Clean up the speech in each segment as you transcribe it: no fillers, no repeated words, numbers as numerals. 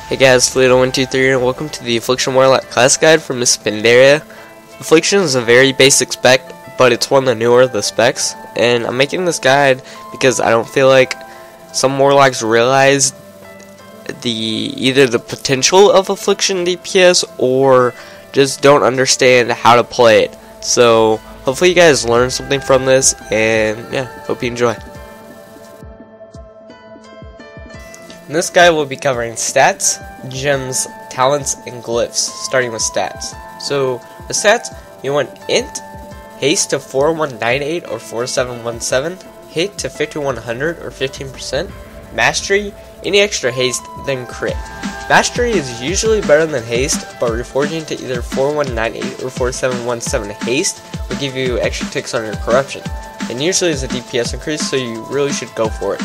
Hey guys, Toledo123 and welcome to the Affliction Warlock class guide from Miss Pandaria. Affliction is a very basic spec, but it's one of the newer of the specs, and I'm making this guide because I don't feel like some Warlocks realize either the potential of Affliction DPS or just don't understand how to play it. So hopefully you guys learn something from this, and yeah, hope you enjoy. In this guide we'll be covering stats, gems, talents, and glyphs, starting with stats. So, the stats, you want int, haste to 4198 or 4717, hit to 5100 or 15%, mastery, any extra haste, then crit. Mastery is usually better than haste, but reforging to either 4198 or 4717 haste will give you extra ticks on your corruption, and usually is a DPS increase, so you really should go for it.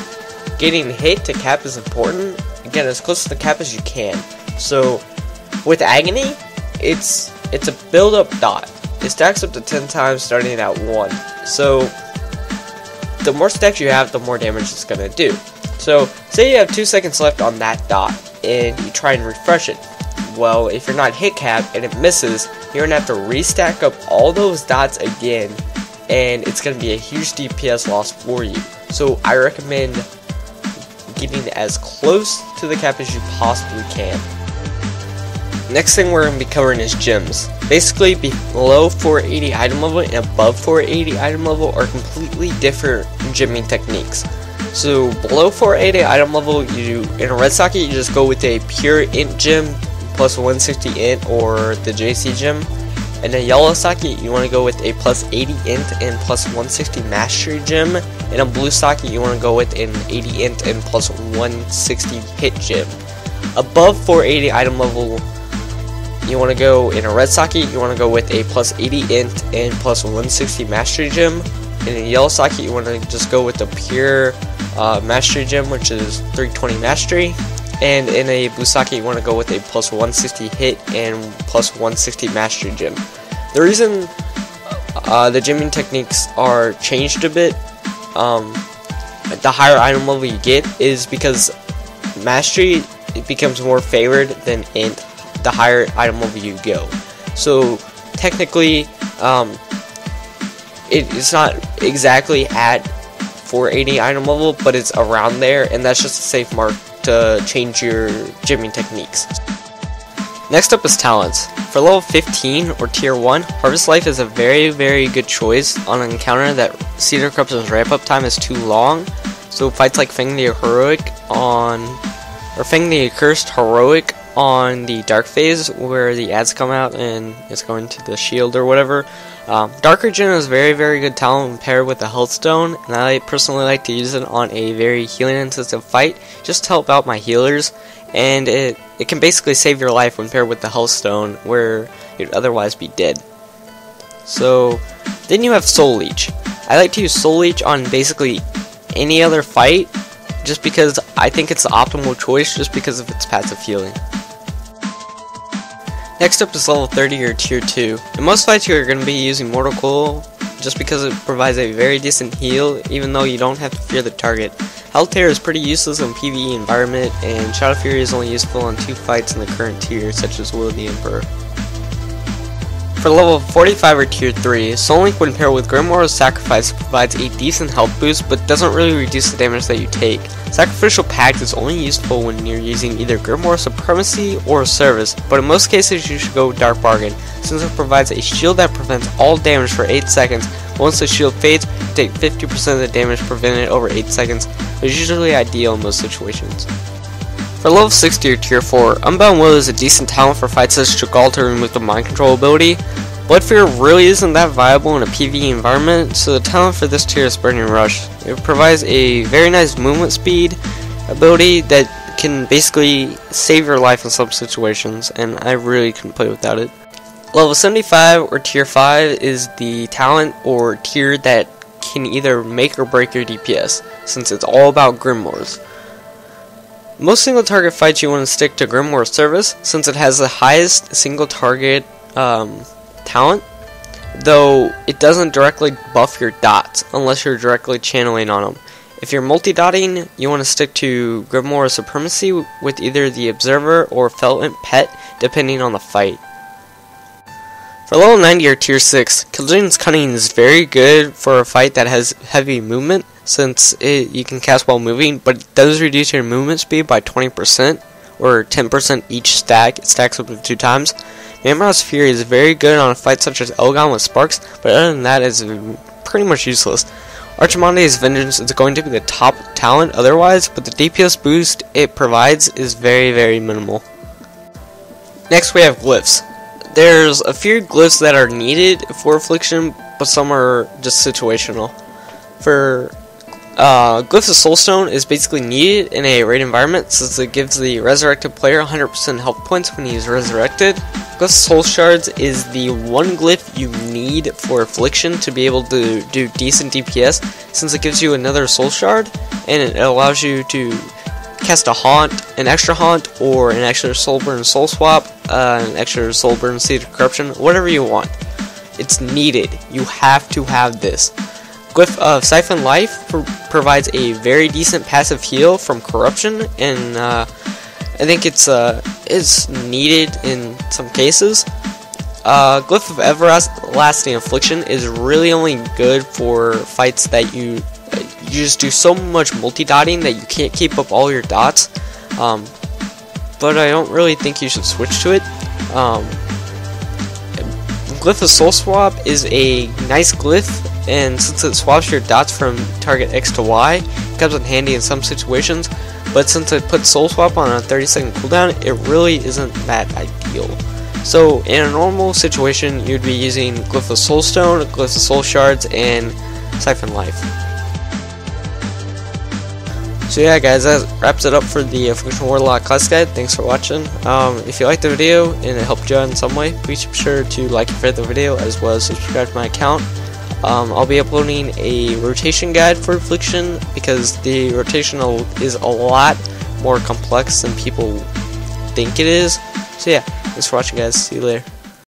Getting hit to cap is important, again as close to the cap as you can. So with Agony, it's a build up dot. It stacks up to 10 times starting at 1. So the more stacks you have, the more damage it's going to do. So say you have 2 seconds left on that dot and you try and refresh it. Well, if you're not hit cap and it misses, you're going to have to restack up all those dots again, and it's going to be a huge DPS loss for you. So I recommend getting as close to the cap as you possibly can. Next thing we're going to be covering is gems. Basically, below 480 item level and above 480 item level are completely different gemming techniques. So below 480 item level, in a red socket you just go with a pure int gem plus 160 int or the JC gem. In a yellow socket, you want to go with a plus 80 int and plus 160 mastery gem. In a blue socket, you want to go with an 80 int and plus 160 hit gem. Above 480 item level, you want to go in a red socket, you want to go with a plus 80 int and plus 160 mastery gem. In a yellow socket, you want to just go with the pure mastery gem, which is 320 mastery. And in a blue socket, you want to go with a plus 160 hit and plus 160 mastery gem. The reason the gemming techniques are changed a bit, the higher item level you get, is because mastery becomes more favored than int the higher item level you go. So technically, it's not exactly at 480 item level, but it's around there, and that's just a safe mark to change your gemming techniques. Next up is talents. For level 15 or tier 1, Harvest Life is a very good choice on an encounter that Cedar Corruption's ramp up time is too long. So fights like Fang the Accursed Heroic on the dark phase, where the ads come out and it's going to the shield or whatever. Dark Regen is very good talent when paired with the Health Stone, and I personally like to use it on a very healing intensive fight just to help out my healers, and it can basically save your life when paired with the Health Stone where you'd otherwise be dead. So then you have Soul Leech. I like to use Soul Leech on basically any other fight just because I think it's the optimal choice just because of its passive healing. Next up is level 30 or tier 2. In most fights you're going to be using Mortal Coil just because it provides a very decent heal, even though you don't have to fear the target. Health Tear is pretty useless in PvE environment, and Shadow Fury is only useful in 2 fights in the current tier, such as Will of the Emperor. For level 45 or tier 3, Soul Link when paired with Grimoire's Sacrifice provides a decent health boost, but doesn't really reduce the damage that you take. Sacrificial Pact is only useful when you're using either Grimoire Supremacy or Service, but in most cases you should go Dark Bargain, since it provides a shield that prevents all damage for 8 seconds. Once the shield fades, you take 50% of the damage prevented over 8 seconds, which is usually ideal in most situations. For level 60 or tier 4, Unbound Will is a decent talent for fights such as Chagall to remove the mind control ability. Blood Fear really isn't that viable in a PvE environment, so the talent for this tier is Burning Rush. It provides a very nice movement speed ability that can basically save your life in some situations, and I really couldn't play without it. Level 75 or tier 5 is the talent or tier that can either make or break your DPS, since it's all about Grimoires. Most single target fights you want to stick to Grimoire Service, since it has the highest single target talent, though it doesn't directly buff your dots unless you're directly channeling on them. If you're multi-dotting, you want to stick to Grimoire Supremacy with either the Observer or Feltant Pet, depending on the fight. For level 90 or tier 6, Kil'jaeden's Cunning is very good for a fight that has heavy movement, since you can cast while moving, but it does reduce your movement speed by 20%, or 10% each stack. It stacks up to 2 times. Mamrot's Fury is very good on a fight such as Elgon with Sparks, but other than that, it's pretty much useless. Archimonde's Vengeance is going to be the top talent otherwise, but the DPS boost it provides is very, very minimal. Next we have Glyphs. There's a few Glyphs that are needed for Affliction, but some are just situational. For Glyphs of Soulstone is basically needed in a raid environment, since it gives the resurrected player 100% health points when he is resurrected. Glyphs of Soul Shards is the one glyph you need for Affliction to be able to do decent DPS, since it gives you another Soul Shard, and it allows you to cast a Haunt, an extra Haunt, or an extra Soulburn Soul Swap, an extra Soulburn Seed of Corruption, whatever you want. It's needed. You have to have this. Glyph of Siphon Life provides a very decent passive heal from corruption, and I think it's needed in some cases. Glyph of Everlasting Affliction is really only good for fights that you just do so much multi-dotting that you can't keep up all your dots. But I don't really think you should switch to it. Glyph of Soul Swap is a nice glyph, and since it swaps your dots from target X to Y, it comes in handy in some situations, but since it puts Soul Swap on a 30-second cooldown, it really isn't that ideal. So in a normal situation, you'd be using Glyph of Soulstone, Glyph of Soul Shards, and Siphon Life. So yeah guys, that wraps it up for the Affliction Warlock class guide. Thanks for watching. If you liked the video and it helped you out in some way, please be sure to like and favorite the video, as well as subscribe to my account. I'll be uploading a rotation guide for Affliction, because the rotation is a lot more complex than people think it is. So yeah, thanks for watching guys, see you later.